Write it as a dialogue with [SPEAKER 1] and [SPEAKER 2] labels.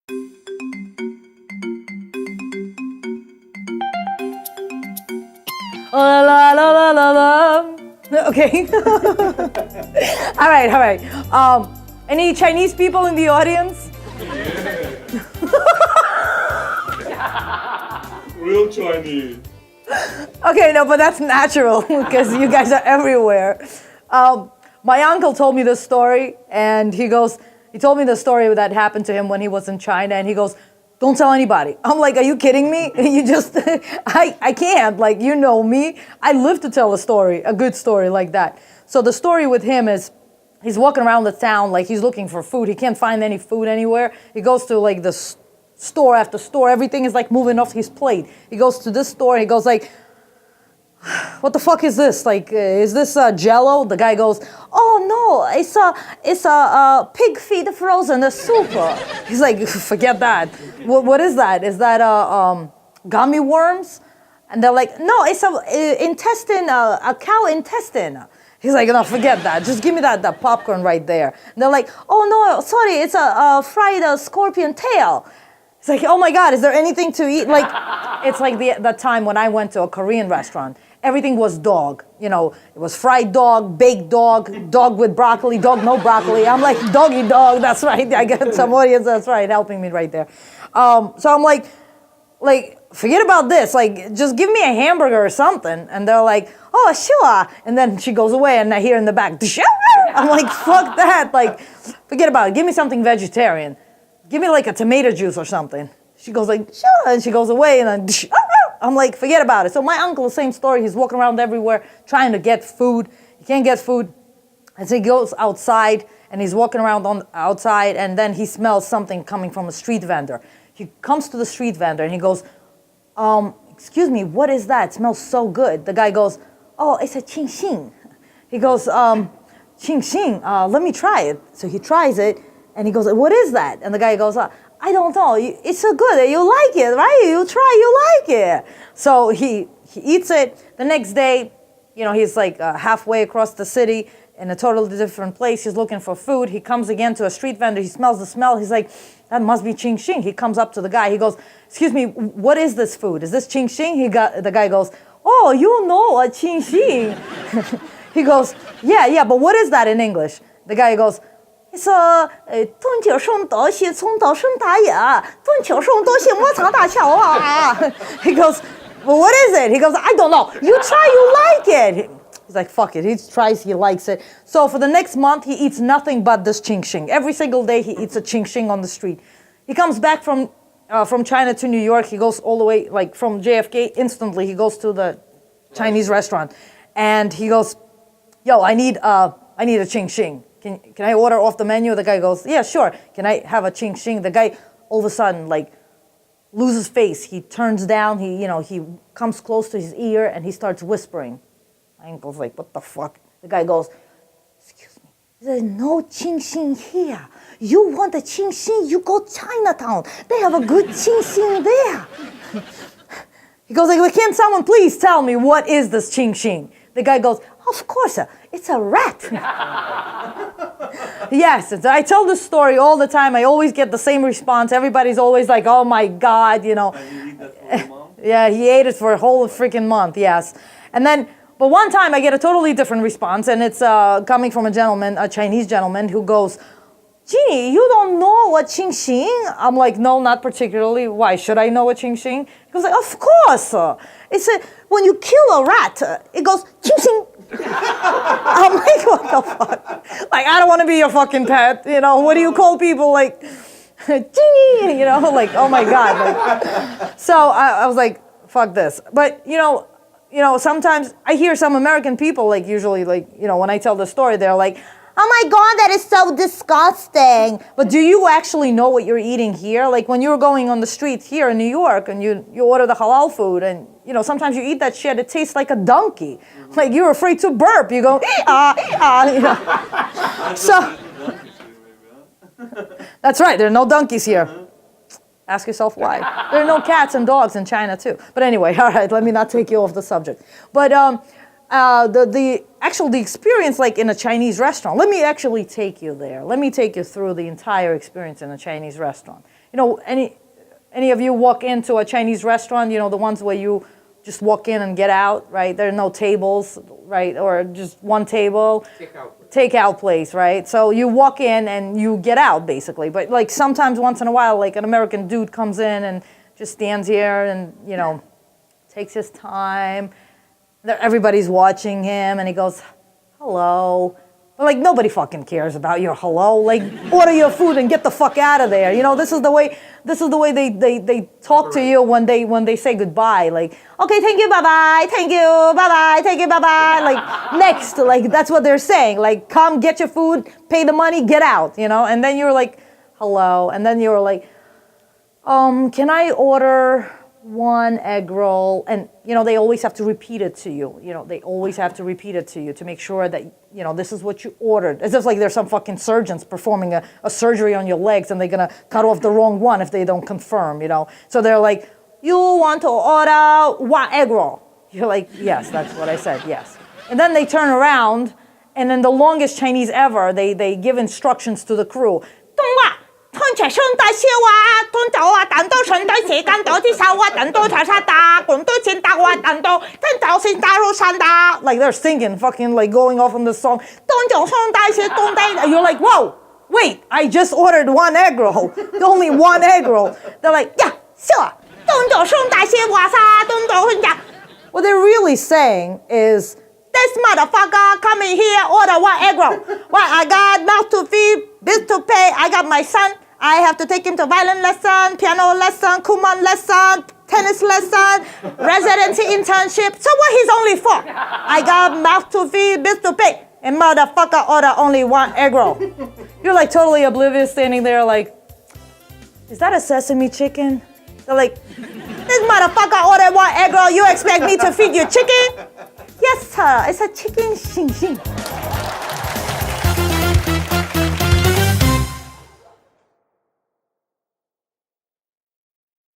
[SPEAKER 1] La la la la la la. Okay. All right. Any Chinese people in the audience?
[SPEAKER 2] Real Chinese.
[SPEAKER 1] Okay, no, but that's natural because you guys are everywhere. My uncle told me this story, and he told me the story that happened to him when he was in China, and he goes, "Don't tell anybody." I'm like, "Are you kidding me? You just, I can't. Like, you know me. I live to tell a good story like that." So the story with him is, he's walking around the town like he's looking for food. He can't find any food anywhere. He goes to like the store after store. Everything is like moving off his plate. He goes to this store. He goes like, "What the fuck is this? Like, is this Jello?" The guy goes, "Oh no, it's a pig feet frozen soup." He's like, "Forget that. What is that? Is that gummy worms?" And they're like, "No, it's a cow intestine." He's like, "No, forget that. Just give me that popcorn right there." And they're like, "Oh no, sorry, it's a fried scorpion tail." It's like, "Oh my God, is there anything to eat?" Like, it's like the time when I went to a Korean restaurant. Everything was dog. You know, it was fried dog, baked dog, dog with broccoli, dog no broccoli. I'm like, doggy dog, that's right. I got some audience, that's right, helping me right there. So I'm like, forget about this. Like, just give me a hamburger or something. And they're like, "Oh, sure." And then she goes away, and I hear in the back, I'm like, fuck that. Like, forget about it. Give me something vegetarian. Give me like a tomato juice or something. She goes like, "Sure," and she goes away, and then I'm like, forget about it. So my uncle, same story. He's walking around everywhere trying to get food. He can't get food. And so he goes outside, and he's walking around outside, and then he smells something coming from a street vendor. He comes to the street vendor, and he goes, "Excuse me, what is that? It smells so good." The guy goes, "Oh, it's a Sheeng-Sheeng." He goes, "Sheeng-Sheeng, let me try it." So he tries it, and he goes, "What is that?" And the guy goes, "I don't know. It's so good. You like it, right? You try, you like it." So he eats it. The next day, you know, he's like halfway across the city in a totally different place. He's looking for food. He comes again to a street vendor. He smells the smell. He's like, "That must be Sheeng-Sheeng." He comes up to the guy. He goes, "Excuse me, what is this food? Is this Sheeng-Sheeng?" The guy goes, "Oh, you know a Sheeng-Sheeng." He goes, yeah, but what is that in English?" The guy goes, "It's a 炖酒剩多些葱头生大呀，炖酒剩多些磨长大桥啊." He goes, "Well, what is it?" He goes, "I don't know. You try, you like it." He's like, fuck it. He tries, he likes it. So for the next month, he eats nothing but this Sheeng-Sheeng. Every single day, he eats a Sheeng-Sheeng on the street. He comes back from China to New York. He goes all the way, like from JFK, instantly. He goes to the Chinese restaurant, and he goes, "Yo, I need a Sheeng-Sheeng. Can I order off the menu?" The guy goes, "Yeah, sure. Can I have a Sheeng-Sheeng?" The guy all of a sudden like loses face. He turns down. He comes close to his ear, and he starts whispering. My uncle's like, "What the fuck?" The guy goes, "Excuse me, there's no Sheeng-Sheeng here. You want a Sheeng-Sheeng, you go Chinatown. They have a good Sheeng-Sheeng there." He goes like, "Well, can someone please tell me what is this Sheeng-Sheeng?" The guy goes, "Of course, it's a rat." Yes, I tell this story all the time. I always get the same response. Everybody's always like, "Oh my God, you know."
[SPEAKER 2] And you eat that for a month?
[SPEAKER 1] Yeah, he ate it for a whole freaking month, yes. And then, but one time I get a totally different response, and it's coming from a Chinese gentleman who goes, "Jeannie, you don't know what Sheeng-Sheeng?" I'm like, "No, not particularly. Why should I know what Sheeng-Sheeng?" He goes like, "Of course. It's when you kill a rat, it goes Sheeng-Sheeng." I'm like, what the fuck? Like, I don't want to be your fucking pet. You know, what do you call people like, Jeannie? You know, like, oh my God. Like, so I was like, fuck this. But, you know, sometimes I hear some American people, like usually, like, you know, when I tell the story, they're like, "Oh my God, that is so disgusting." But do you actually know what you're eating here? Like when you're going on the street here in New York and you order the halal food, and you know, sometimes you eat that shit, it tastes like a donkey. Mm-hmm. Like you're afraid to burp. You go, you know. So that's right, there are no donkeys here. Ask yourself why. There are no cats and dogs in China too. But anyway, all right, let me not take you off the subject. But the experience like in a Chinese restaurant, let me actually take you there. Let me take you through the entire experience in a Chinese restaurant. any of you walk into a Chinese restaurant, the ones where you just walk in and get out, right? There are no tables, right? Or just one table. Takeout place, right? So you walk in and you get out, basically. But like sometimes once in a while, like an American dude comes in and just stands here and, takes his time. Everybody's watching him and he goes, hello. But like nobody fucking cares about your hello. Like order your food and get the fuck out of there. This is the way they talk to you when they say goodbye. Like, okay, thank you, bye-bye, thank you, bye-bye, thank you, bye-bye. Like next, like that's what they're saying. Like come get your food, pay the money, get out, and then you're like, hello. And then you're like, can I order one egg roll? And they always have to repeat it to you. They always have to repeat it to you to make sure that this is what you ordered. As if like there's some fucking surgeons performing a surgery on your legs and they're gonna cut off the wrong one if they don't confirm. So they're like, you want to order one egg roll? You're like, yes, that's what I said, yes. And then they turn around and in the longest Chinese ever, they give instructions to the crew. Like they're singing, fucking like going off on the song. And you're like, whoa, wait, I just ordered one egg roll. Only one egg roll. They're like, yeah, sure. What they're really saying is, this motherfucker coming here order one egg roll. Well, I got mouth to feed, bills to pay. I got my son. I have to take him to violin lesson, piano lesson, Kumon lesson, tennis lesson, residency internship. So what he's only for? I got mouth to feed, bills to pay. And motherfucker order only one egg roll. You're like totally oblivious standing there like, is that a sesame chicken? They're like, this motherfucker ordered one egg roll. You expect me to feed you chicken? Yes, sir. It's a chicken Sheeng-Sheeng.